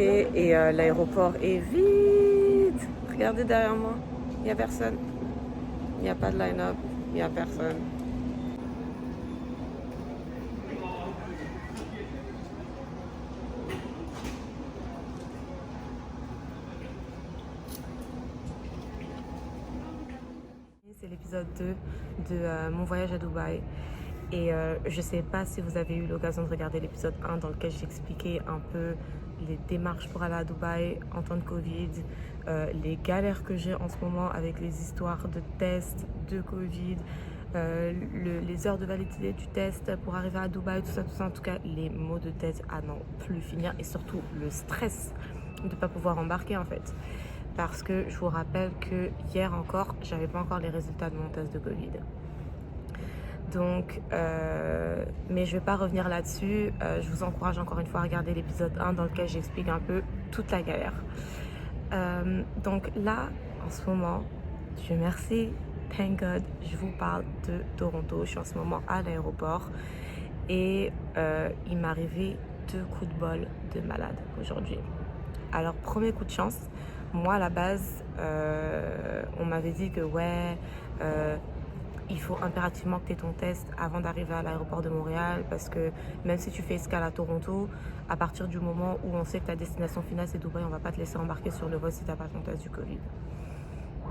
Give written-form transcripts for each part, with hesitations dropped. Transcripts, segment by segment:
quitté et l'aéroport est vide. Regardez derrière moi, il n'y a personne. Il n'y a pas de line-up, il n'y a personne. C'est l'épisode 2 de mon voyage à Dubaï. Et je ne sais pas si vous avez eu l'occasion de regarder l'épisode 1 dans lequel j'expliquais un peu les démarches pour aller à Dubaï en temps de Covid, les galères que j'ai en ce moment avec les histoires de tests de Covid, les heures de validité du test pour arriver à Dubaï, tout ça, en tout cas les maux de tête à n'en plus finir et surtout le stress de ne pas pouvoir embarquer en fait. Parce que je vous rappelle que hier encore, j'avais pas encore les résultats de mon test de Covid. Donc, mais je vais pas revenir là-dessus. Je vous encourage encore une fois à regarder l'épisode 1 dans lequel j'explique un peu toute la galère. Donc là, en ce moment, Dieu merci, thank God, je vous parle de Toronto. Je suis en ce moment à l'aéroport et il m'est arrivé 2 coups de bol de malade aujourd'hui. Alors, premier coup de chance, moi à la base, on m'avait dit que ouais, il faut impérativement que tu aies ton test avant d'arriver à l'aéroport de Montréal parce que même si tu fais escale à Toronto, à partir du moment où on sait que ta destination finale c'est Dubaï, on va pas te laisser embarquer sur le vol si tu n'as pas ton test du Covid.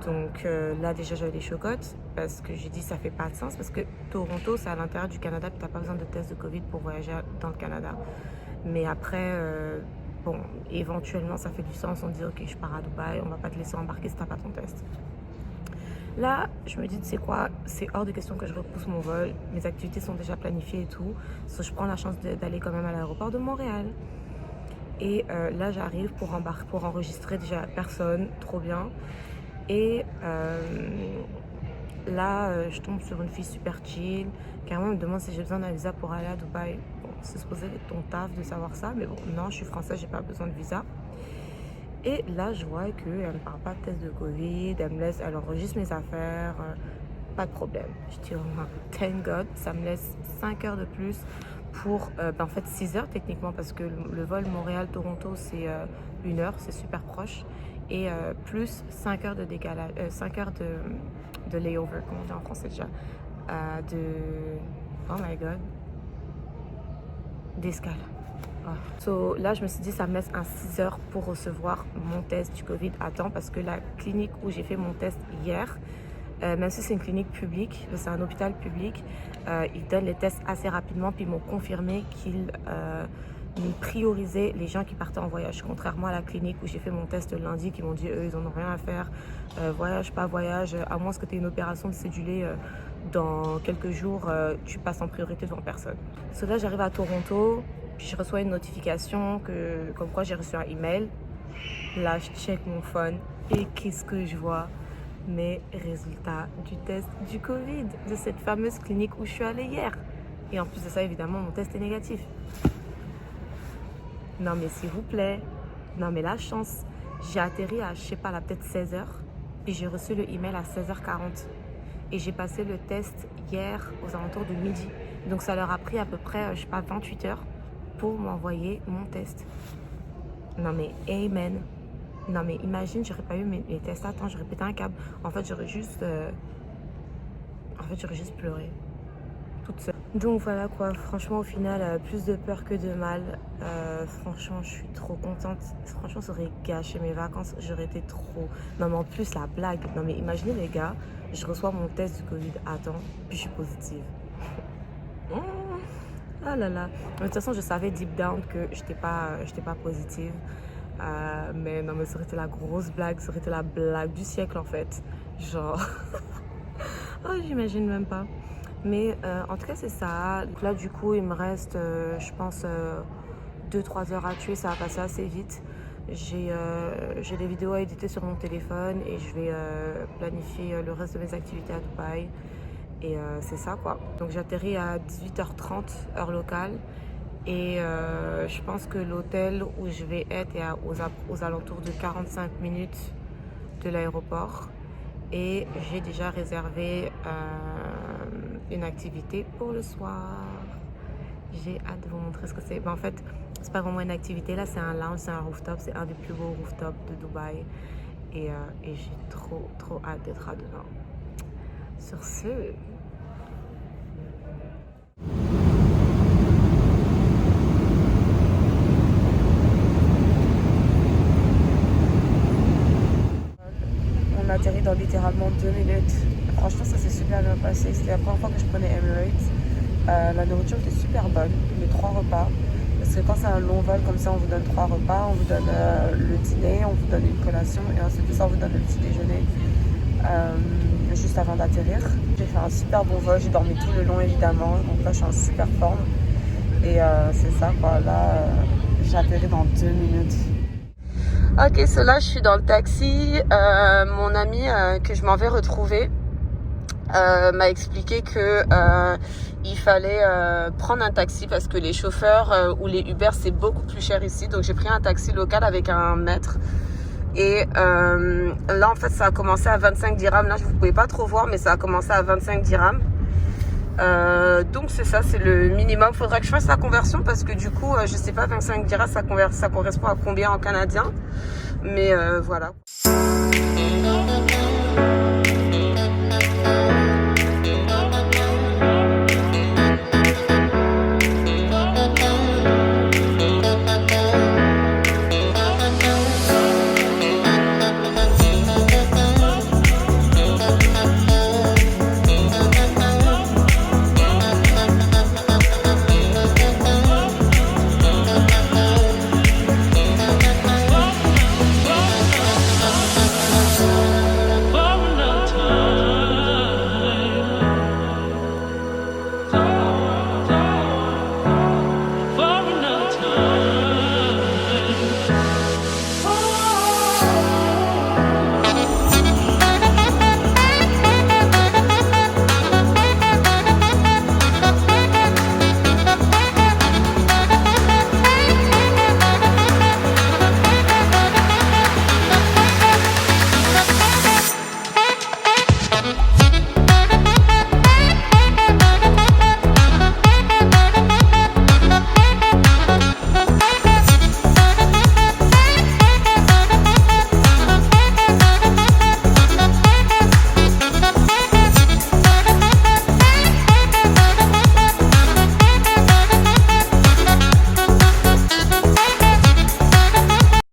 Donc là déjà j'avais des chocottes parce que j'ai dit ça fait pas de sens parce que Toronto c'est à l'intérieur du Canada et tu n'as pas besoin de test de Covid pour voyager dans le Canada. Mais après, bon, éventuellement ça fait du sens, on dit ok je pars à Dubaï, on va pas te laisser embarquer si tu n'as pas ton test. Là, je me dis, tu sais quoi, c'est hors de question que je repousse mon vol. Mes activités sont déjà planifiées et tout. So, je prends la chance d'aller quand même à l'aéroport de Montréal. Et là, j'arrive pour enregistrer déjà personne, trop bien. Et là, je tombe sur une fille super chill. Carrément, elle me demande si j'ai besoin d'un visa pour aller à Dubaï. Bon, c'est supposé être ton taf de savoir ça, mais bon, non, je suis française, j'ai pas besoin de visa. Et là, je vois qu'elle ne me parle pas de test de Covid, elle enregistre mes affaires, pas de problème. Je dis, oh, thank God, ça me laisse 5 heures de plus pour, en fait 6 heures techniquement, parce que le vol Montréal-Toronto, c'est 1 heure, c'est super proche. Et plus 5 heures de décalage, 5 heures de layover, comme on dit en français déjà, oh my God, d'escale. So, là, je me suis dit, ça me laisse un 6 heures pour recevoir mon test du Covid à temps parce que la clinique où j'ai fait mon test hier, même si c'est une clinique publique, c'est un hôpital public, ils donnent les tests assez rapidement puis ils m'ont confirmé qu'ils priorisaient les gens qui partaient en voyage. Contrairement à la clinique où j'ai fait mon test lundi, qui m'ont dit, eux, ils n'en ont rien à faire, voyage, pas voyage, à moins que tu aies une opération de cédulée dans quelques jours, tu passes en priorité devant personne. So, là, j'arrive à Toronto. Puis je reçois une notification comme quoi j'ai reçu un email. Là, je check mon phone et qu'est-ce que je vois? Mes résultats du test du Covid de cette fameuse clinique où je suis allée hier. Et en plus de ça, évidemment, mon test est négatif. Non mais s'il vous plaît, non mais la chance. J'ai atterri à, je sais pas, là, peut-être 16h. Et j'ai reçu le email à 16h40. Et j'ai passé le test hier aux alentours de midi. Donc ça leur a pris à peu près, je sais pas, 28 heures pour m'envoyer mon test. Non mais amen. Non mais imagine, j'aurais pas eu mes tests à temps, j'aurais pété un câble. En fait, j'aurais juste pleuré toute seule. Donc voilà quoi, franchement au final, plus de peur que de mal. Franchement, je suis trop contente. Franchement, ça aurait gâché mes vacances. J'aurais été trop... Non mais en plus, la blague. Non mais imaginez les gars, je reçois mon test du Covid à temps, puis je suis positive. Ah là là. De toute façon, je savais deep down que j'étais pas positive. Mais non, mais ça aurait été la grosse blague, ça aurait été la blague du siècle en fait. Genre, oh, j'imagine même pas. Mais en tout cas, c'est ça. Donc là, du coup, il me reste, je pense, 2-3 heures à tuer. Ça va passer assez vite. J'ai des vidéos à éditer sur mon téléphone et je vais planifier le reste de mes activités à Dubaï. Et c'est ça quoi. Donc j'atterris à 18h30 heure locale. Et je pense que l'hôtel où je vais être est aux alentours de 45 minutes de l'aéroport. Et j'ai déjà réservé une activité pour le soir. J'ai hâte de vous montrer ce que c'est. En fait, c'est pas vraiment une activité là, c'est un lounge, c'est un rooftop, c'est un des plus beaux rooftops de Dubaï. Et j'ai trop hâte d'être là-dedans. Sur ce... On atterrit dans littéralement 2 minutes. Franchement, ça s'est super bien passé. C'était la première fois que je prenais Emirates. La nourriture était super bonne, les 3 repas. Parce que quand c'est un long vol comme ça, on vous donne 3 repas. On vous donne le dîner, on vous donne une collation et ensuite de ça, on vous donne le petit déjeuner juste avant d'atterrir. J'ai fait un super bon vol, j'ai dormi tout le long évidemment. Donc là, je suis en super forme. Et c'est ça quoi. Là, j'ai atterri dans 2 minutes. Ok, là je suis dans le taxi. Mon ami que je m'en vais retrouver m'a expliqué que il fallait prendre un taxi parce que les chauffeurs ou les Uber c'est beaucoup plus cher ici. Donc j'ai pris un taxi local avec un maître. Et là en fait ça a commencé à 25 dirhams. Là vous pouvez pas trop voir mais ça a commencé à 25 dirhams. Donc c'est ça, c'est le minimum. Faudrait que je fasse la conversion parce que du coup je sais pas 25 dirhams ça correspond à combien en canadien. Mais voilà.